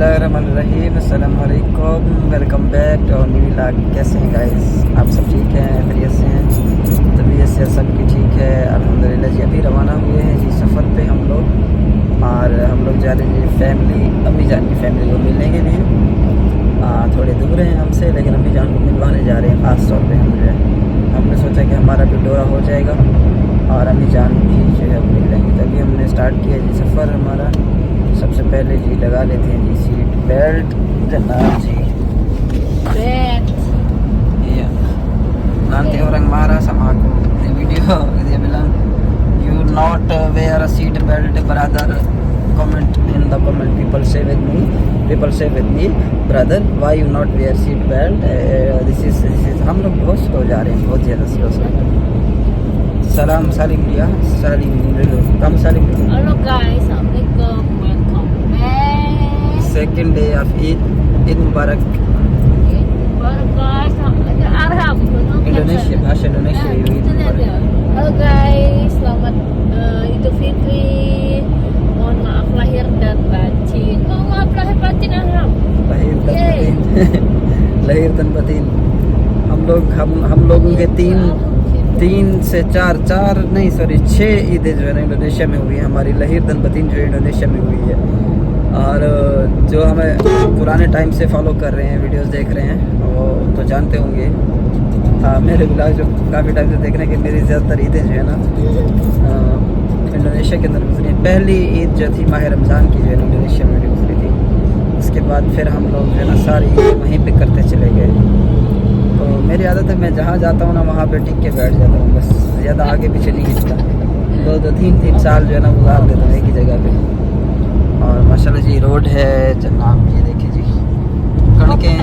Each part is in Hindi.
बिस्मिल्लाहिर्रहमानिर्रहीम, अस्सलाम वालेकुम, welcome back to new vlog. कैसे हैं गाइस? आप सब ठीक हैं, खैरियत से हैं? तबीयत से सबकी ठीक है अल्हम्दुलिल्लाह जी। अभी रवाना हुए हैं जी सफ़र पे हम लोग, और हम लोग जा रहे हैं जी फैमिली, अम्मी जान की फैमिली को मिलने के लिए। थोड़े दूर हैं हमसे, लेकिन अम्मी जान को मिलवाने जा रहे हैं ख़ास तौर पर। हम जो है हमने सोचा कि हमारा भी दौरा हो जाएगा और अम्मी जान भी जो है मिल लेंगे, तभी हमने स्टार्ट किया जी सफ़र हमारा। सबसे पहले जी लगा लेते हैं जी सीट बेल्ट जनाब जी। Iya. Nanti orang marah sama aku di video. Dia bilang you not wear a seat belt brother. Comment in the comment. People say with me brother, why you not wear seat belt? This is हम लोग बहुत स्लो जा रहे हैं, बहुत ज़्यादा स्लो। सलाम सालिम दिया, सालिम कम सालिम। Halo guys, assalamualaikum, welcome back. Second day of Eid Mubarak. Baru guys, ada Arab. Indonesia, bahasa Indonesia. Eid Mubarak. Halo guys, selamat Idul Fitri. Mohon maaf lahir dan batin. Mohon maaf lahir batin Arab. lahir dan batin। हम लोगों के तीन से चार नहीं सॉरी 6 ईदें जो है ना इंडोनेशिया में हुई है। हमारी लहीर दन बतीन जो है इंडोनेशिया में हुई है, और जो हमें पुराने टाइम से फॉलो कर रहे हैं, वीडियोस देख रहे हैं, वो तो जानते होंगे। मेरे ब्लॉग जो काफ़ी टाइम से देख रहे हैं कि मेरी ज़्यादातर ईदें जो है ना इंडोनेशिया के अंदर गुजरी हैं। पहली ईद जो थी माह रमज़ान की जो है इंडोनेशिया में गुजरी थी। उसके बाद फिर हम लोग जो है ना सारी ईदें वहीं पे करते चले गए। तो मेरी आदत है, मैं जहाँ जाता हूँ ना वहाँ पे टिक के बैठ जाता हूँ, बस ज़्यादा आगे पीछे नहीं खींचता। 2-3 साल जो है ना गुजार देता हूँ एक ही जगह पे। और माशाल्लाह जी रोड है जनाब, ये देखिए जी कणकें,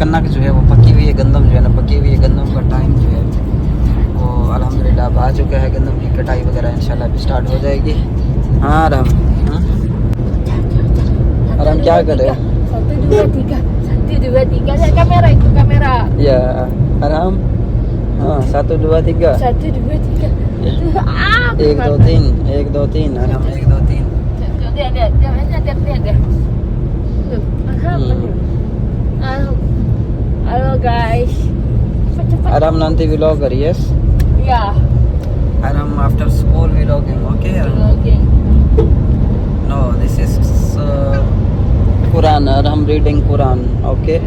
कनक जो है वो पकी हुई है, गंदम जो है ना पकी हुई है। गंदम का टाइम जो है वो अल्हम्दुलिल्लाह अब आ चुका है। गंदम की कटाई वगैरह इंशाल्लाह भी स्टार्ट हो जाएगी। हाँ आराम क्या कर रहे हो? 1, 2, 3 lihat kamera, itu kamera ya आराम। हाँ 1 2 3 1, 2, 3 1 2 3 1 2 3 आराम 1 2 3। lihat deh. Halo guys, cepat आराम nanti vlogger, yes? ya. Aram after school vlogging, okay? Oke. No, this is Quran. Aram reading Quran, okay?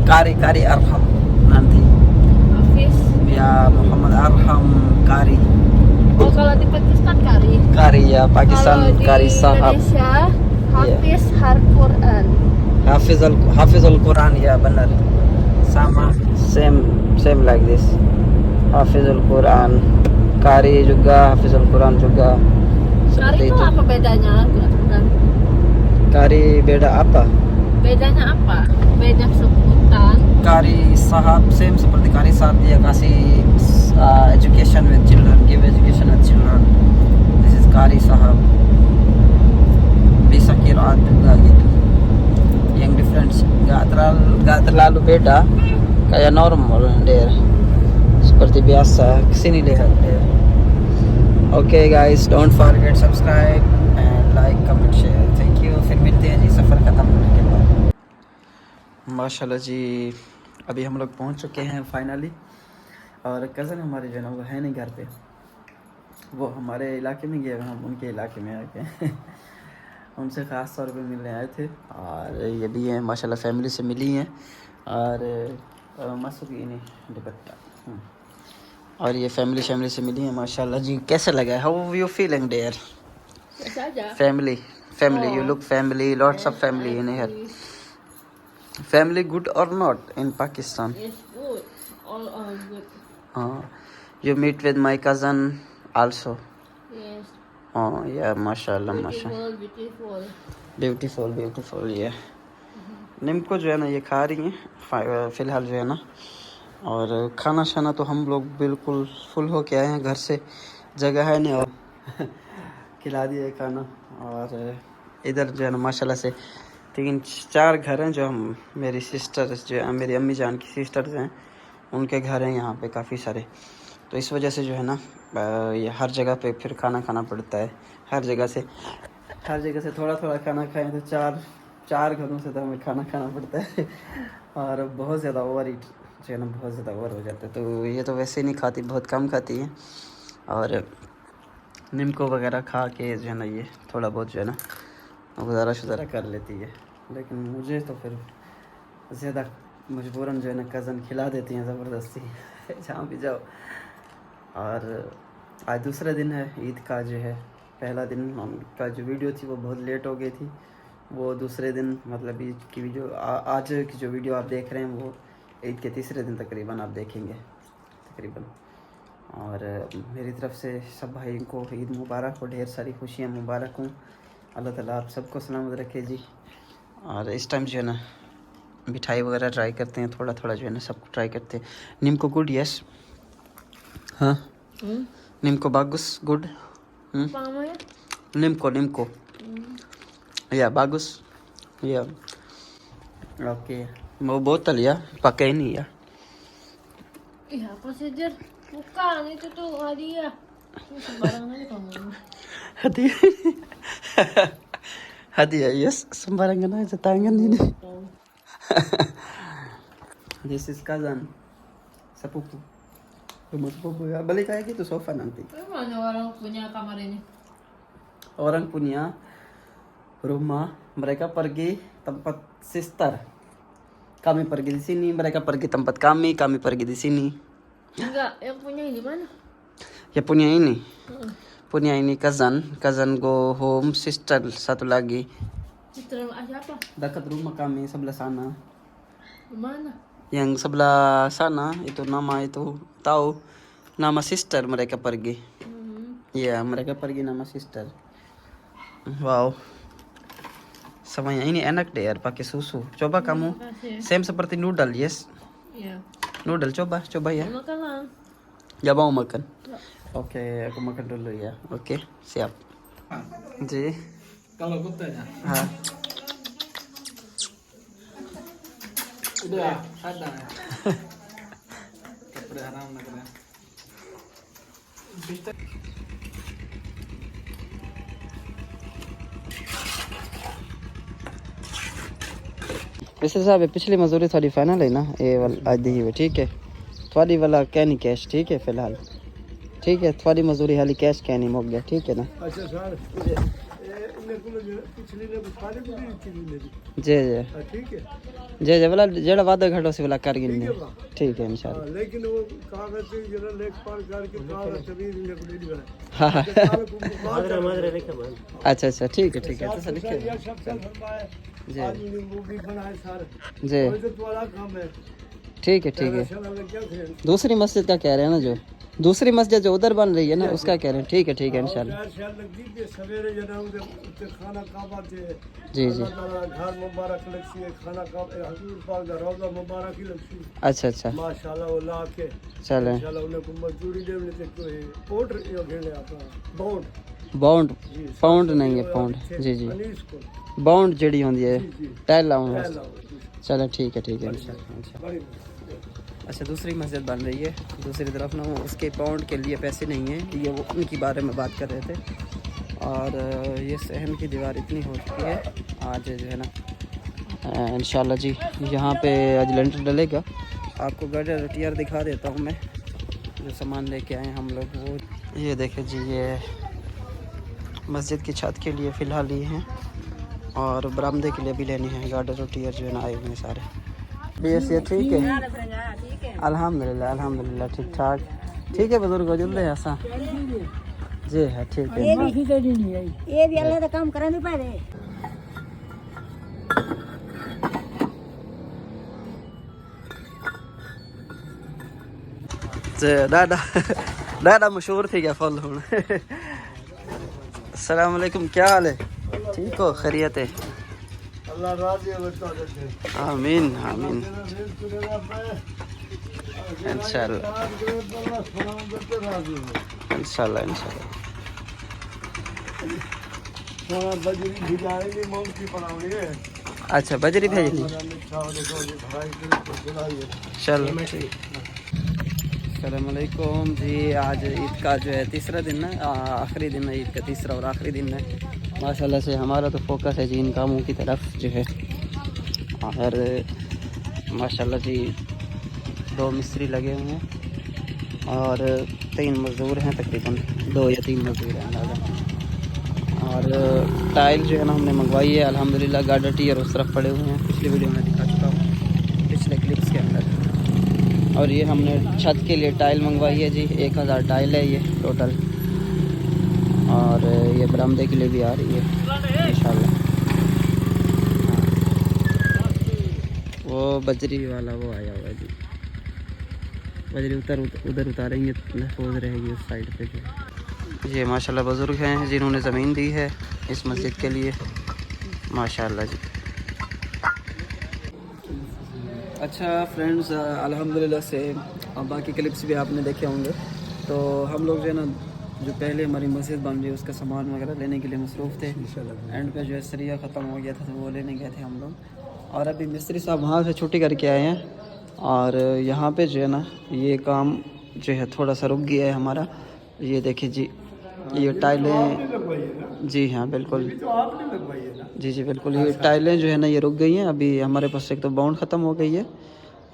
Kari Arham nanti. Hafiz. Ya Muhammad Arham Kari. Oh kalau di Pakistan Kari ya Pakistan kalau Kari di Sahab. Indonesia Hafiz Quran. Hafiz al Quran, ya benar. Sama same like this. Hafiz al Quran, Kari juga, Hafiz al Quran juga. Kari itu apa bedanya? Kari beda apa? Bedanya apa? Beda sebutan. Kari Sahab same seperti Kari Sahab, dia kasih education with children, give education with children. This is Kari Sahab. Bisa qiraat juga gitu. Yang difference gak terlalu beda, kayak normal der. Seperti biasa. Kesini lihat der. Okay guys, don't forget subscribe and like, comment, share. Thank you. फिर मिलते हैं जी सफ़र ख़त्म होने के बाद। माशाल्लाह जी अभी हम लोग पहुंच चुके हैं फाइनली, और कज़न हमारे जो है ना वो है नहीं घर पे, वो हमारे इलाके में गए, हम उनके इलाके में आ गए। उनसे ख़ास तौर पे मिलने आए थे, और ये भी हैं माशाल्लाह फैमिली से मिली हैं, और मसूकी नहीं दुपट्टा, और ये फैमिली से मिली हैं माशाल्लाह जी। कैसे लगा? How you feeling there? Family you look family, lots of family in here. Family good or not in Pakistan? Yes, good. All are good. You meet with my cousin also? Yes. Oh yeah, mashallah beautiful yeah. Nimko जो है ना ये खा रही हैं फ़िलहाल जो है ना, और खाना शाना तो हम लोग बिल्कुल फुल हो के आए हैं, घर से जगह है नहीं, और खिला दिया खाना। और इधर जो है ना माशाल्लाह से 3-4 घर हैं जो हम मेरी सिस्टर्स जो है मेरी अम्मी जान की सिस्टर्स हैं उनके घर हैं यहाँ पे काफ़ी सारे। तो इस वजह से जो है ना ये हर जगह पे फिर खाना खाना पड़ता है, हर जगह से हर जगह से थोड़ा थोड़ा खाना खाएं तो चार घरों से तो हमें खाना खाना पड़ता है और बहुत ज़्यादा ओवर ईट जो है ना बहुत ज़्यादा ओवर हो जाता है। तो ये तो वैसे नहीं खाती, बहुत कम खाती है और नीमको वगैरह खा के जो है ना ये थोड़ा बहुत जो है ना गुजारा शुजारा कर लेती है। लेकिन मुझे तो फिर ज़्यादा मजबूरन जो है ना कज़न खिला देती हैं ज़बरदस्ती जहाँ भी जाओ। और आज दूसरा दिन है ईद का, जो है पहला दिन का जो वीडियो थी वो बहुत लेट हो गई थी। वो दूसरे दिन मतलब ईद की वीडियो आज की जो वीडियो आप देख रहे हैं वो ईद के तीसरे दिन तकरीबन आप देखेंगे तकरीबन। और मेरी तरफ से सब भाई को ईद मुबारक हो, ढेर सारी खुशियाँ मुबारक हों। अल्लाह ताला आप सबको सलामत रखे जी। और इस टाइम जो है ना मिठाई वगैरह ट्राई करते हैं, थोड़ा थोड़ा जो है ना सबको ट्राई करते हैं। नीमको गुड यस, हाँ नीमको बागुस गुड, नीमको या बागुस या oke. Mau botol ya, pakai ini ya. Iya apa sih Jer? Bukan itu tuh hadiah. Ini sembarangan aja kamu. Hadiah. Hadiah yes, sembarangan aja tangan ini. This is cousin, sepupu. Rumah sepupu ya, balik kayak gitu sofa nanti. Mana orang punya kamar ini? Orang punya rumah, mereka pergi tempat sister. Kami pergi di sini, mereka pergi tempat kami pergi di sini. Enggak, yang punya ini mana? Ya punya ini. Punya ini cousin go home, sister satu lagi. Sister siapa? Dekat rumah kami sebelah sana. Mana? Yang sebelah sana itu nama itu tahu nama sister mereka pergi. Iya, mereka pergi nama sister. Wow. Semuanya ini enak deh yaar pakai susu. Coba kamu. Same seperti noodle, yes. Iya. Noodle coba ya. Makan lah. Ya mau makan. Ya. Oke, aku makan dulu ya. Oke, siap. Ji kalau kutanya हाँ udah ada ya kepre haram na kare वैसे साहब पिछली मजदूरी थोड़ी फाइनल है ना, ये वाला आज दी हुई ठीक है। थोड़ी वाला क्या नहीं कैश ठीक है फिलहाल, ठीक है। थोड़ी मजदूरी हाली कैश क्या नहीं मुक गया ठीक है ना। अच्छा सर पिछली ने सारी पूरी जी जी ठीक है जी जी वाला जेड़ा वादा घटो से वाला कर गिनने ठीक है इंशाल्लाह। लेकिन वो कागज से जरा लेखपाल करके कागज तभी ने को दे दिया हाँ मादरे लिखे मान अच्छा ठीक है तो सर लिखे जी आज वो भी बनाए सर जी तो तुम्हारा काम है ठीक है दूसरी मस्जिद का कह रहे हैं ना, जो दूसरी मस्जिद जो उधर बन रही है ना उसका कह रहे हैं ठीक है इंशाल्लाह। सवेरे जना उधर खाना काबा थे जी घर मुबारक लक्ष्मी खाना का हजूर पाक दा रोजा मुबारक ही लक्ष्मी अच्छा माशाल्लाह वो ला के चले इंशाल्लाह उन्हें को मजदूरी देने ते कोई पोर्ट यो घेले आपका बाउंड पाउंड नहीं है पाउंड जी बाउंड जड़ी होती है टाइल लाऊं चलो ठीक है इंशाल्लाह। अच्छा दूसरी मस्जिद बन रही है दूसरी तरफ ना, उसके पाउंड के लिए पैसे नहीं है, ये वो उनकी बारे में बात कर रहे थे। और ये सहन की दीवार इतनी हो चुकी है आज जो है ना इंशाल्लाह जी यहाँ पे आज लेंटर डलेगा। आपको गार्डर रोटियार दिखा देता हूँ मैं, जो सामान लेके आए हम लोग वो ये देखें जी, ये मस्जिद की छत के लिए फ़िलहाल ये हैं और बरामदे के लिए भी लेने हैं गार्डर रोटियार जो है ना आए हुए हैं सारे। ये ठीक है अल्हम्दुलिल्लाह ठीक ठाक ठीक है बुजुर्ग जुल्ले ऐसा जी है ठीक है। ये भी अल्लाह का काम करा नहीं पा रहे। दादा मशहूर थी क्या फल हूँ। अस्सलाम वालेकुम, क्या हाल है? ठीक हो खैरियत है? अल्लाह राजी है बता दे आमीन इंशाल्लाह बजरी भिजाएंगे मौत की पढ़ाओगे। अच्छा बजरी भेजनी चलो अस्सलाम वालेकुम जी। आज ईद का जो है तीसरा दिन है, आखिरी दिन है ईद का, तीसरा और आखिरी दिन है। माशाल्लाह से हमारा तो फोकस है जी इन कामों की तरफ जो है। और माशाल्लाह जी 2 मिस्त्री लगे हुए हैं और 3 मज़दूर हैं, तकरीबन 2 या 3 मज़दूर हैं अंदाज़ा। और टाइल जो है ना हमने मंगवाई है अल्हम्दुलिल्लाह। गार्डर टीयर उस तरफ पड़े हुए हैं, पिछली वीडियो में दिखा चुका हूँ, पिछले क्लिप्स के अंदर। और ये हमने छत के लिए टाइल मंगवाई है जी, 1000 टाइल है ये टोटल। और ये बरामदे के लिए भी आ रही है इंशाल्लाह। वो बजरी वाला वो आया हुआ है जी, बजरी उधर उतारेंगे तो महफूज रहेगी उस साइड पे जो। ये माशाल्लाह बुज़ुर्ग हैं जिन्होंने ज़मीन दी है इस मस्जिद के लिए, माशाल्लाह जी। अच्छा फ्रेंड्स, अल्हम्दुलिल्लाह से बाकी क्लिप्स भी आपने देखे होंगे। तो हम लोग जो है ना, जो पहले हमारी मस्जिद बन रही है उसका सामान वगैरह लेने के लिए मसरूफ़ थे। एंड पे जो है सरिया ख़त्म हो गया था तो वो लेने गए थे हम लोग। और अभी मिस्त्री साहब वहाँ से छुट्टी करके आए हैं और यहाँ पे जो है ना ये काम जो है थोड़ा सा रुक गया है हमारा। ये देखिए जी, ये टाइलें, जी हाँ बिल्कुल, तो आपने लगवाई है ना? जी जी बिल्कुल। ये टाइलें जो है ना ये रुक गई हैं अभी हमारे पास। एक तो बाउंड ख़त्म हो गई है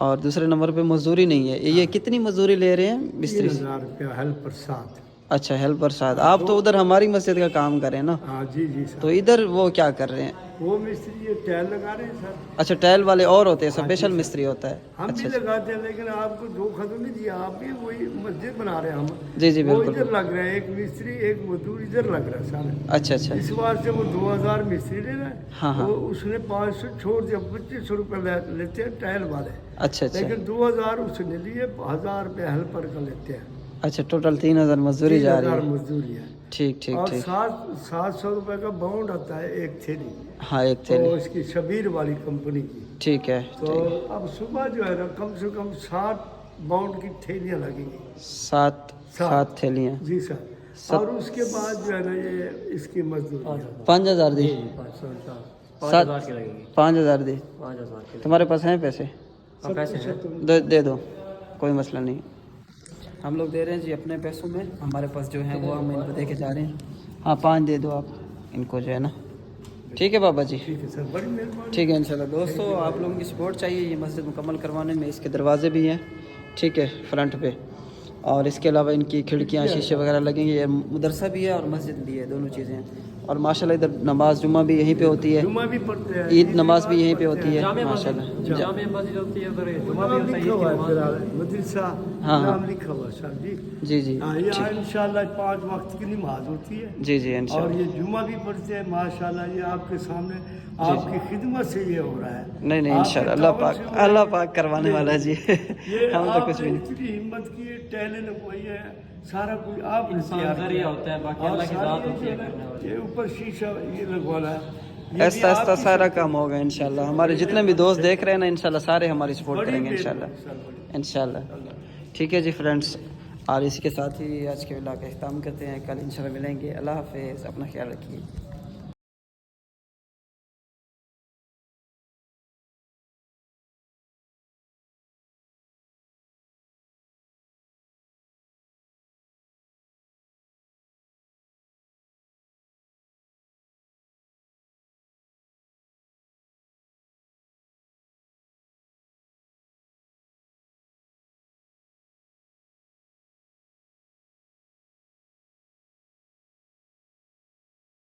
और दूसरे नंबर पे मजदूरी नहीं है। ये कितनी मजदूरी ले रहे हैं मिस्त्री? 3000 रुपया हेल्पर साथ। अच्छा, हेल्पर साथ। आप तो उधर हमारी मस्जिद का काम कर रहे हैं ना, हाँ जी जी सर। तो इधर वो क्या कर रहे हैं? वो मिस्त्री ये टाइल लगा रहे हैं सर। अच्छा, टाइल वाले और होते हैं, स्पेशल मिस्त्री होता है। हम अच्छा भी लगाते हैं लेकिन आपको धोखा तो नहीं दिया, आप भी वही मस्जिद बना रहे हैं हम। जी जी वो बिल्कुल। इधर लग रहा है, एक मिस्त्री एक मजदूर इधर लग रहा है सर। अच्छा अच्छा इस बार से वो 2000 मिस्त्री ले रहा है। हाँ हाँ। वो उसने 500 छोड़ दिया, 2500 रुपये लेते हैं टाइल वाले। अच्छा अच्छा लेकिन 2000 उसने लिए, 1000 रुपये हेल्पर का लेते हैं। अच्छा, टोटल 3000 मजदूरी जा रही 3000 है। मजदूरी है। ठीक ठीक और ठीक। 700 रुपये का बाउंड आता है एक थैली, हाँ एक तो थैली, इसकी शबीर वाली कंपनी की। ठीक है तो ठीक। अब सुबह जो है ना कम से कम 60 बाउंड की थैलियाँ लगेंगी। 7 थैलियाँ। जी सर। और उसके बाद जो है ना ये इसकी मजदूरी 5000 दी, 5000 दी। तुम्हारे पास हैं पैसे? दे दो, कोई मसला नहीं। हम लोग दे रहे हैं जी अपने पैसों में, हमारे पास जो है वो हम इनको दे के जा रहे हैं। हाँ 5 दे दो आप इनको जो है ना। ठीक है बाबा जी, ठीक है सर, बड़ी मेहरबानी। ठीक है इंशाल्लाह। दोस्तों आप लोगों की सपोर्ट चाहिए ये मस्जिद मुकम्मल करवाने में। इसके दरवाजे भी हैं, ठीक है, फ्रंट पे। और इसके अलावा इनकी खिड़कियाँ शीशे वगैरह लगेंगे। ये मदरसा भी है और मस्जिद भी है, दोनों चीज़ें हैं। और माशाल्लाह इधर नमाज जुम्मा भी यहीं पे होती है, जुम्मा भी पढ़ते हैं, ईद नमाज भी यहीं पे होती है माशाल्लाह। जामे मस्जिद होती है उधर, जुम्मा भी होता है, मदरसा हाँ, हाँ। नाम लिखा हुआ सर जी। जी जी हाँ, यहाँ इंशाल्लाह 5 वक्त की नमाज होती है। जी जी और इंशाल्लाह। ये जुम्मा भी पढ़ते हैं माशाल्लाह। ये आपके सामने आपकी खिदमत से ये हो रहा है। नहीं नहीं आपके इंशाल्लाह, तावन से हो रहा है। अल्लाह पाक करवाने वाला है जी। ये हम तो कुछ भी आपने नहीं। इतनी हिम्मत की है, टैलेंट वही है, सारा कुछ आपने तैयार किया होता है, बाकी अल्लाह की ज़ात होती है। ये ऊपर शीशा ये लगवाना है, ऐसा ऐसा सारा काम होगा इंशाल्लाह। हमारे जितने भी दोस्त देख रहे हैं ना इंशाल्लाह सारे हमारी सपोर्ट करेंगे इंशाल्लाह इंशाल्लाह। ठीक है जी फ्रेंड्स, और इसी के साथ ही आज के व्लॉग का इख्तिताम करते हैं। कल इंशाल्लाह मिलेंगे। अल्लाह हाफिज़, अपना ख्याल रखिए।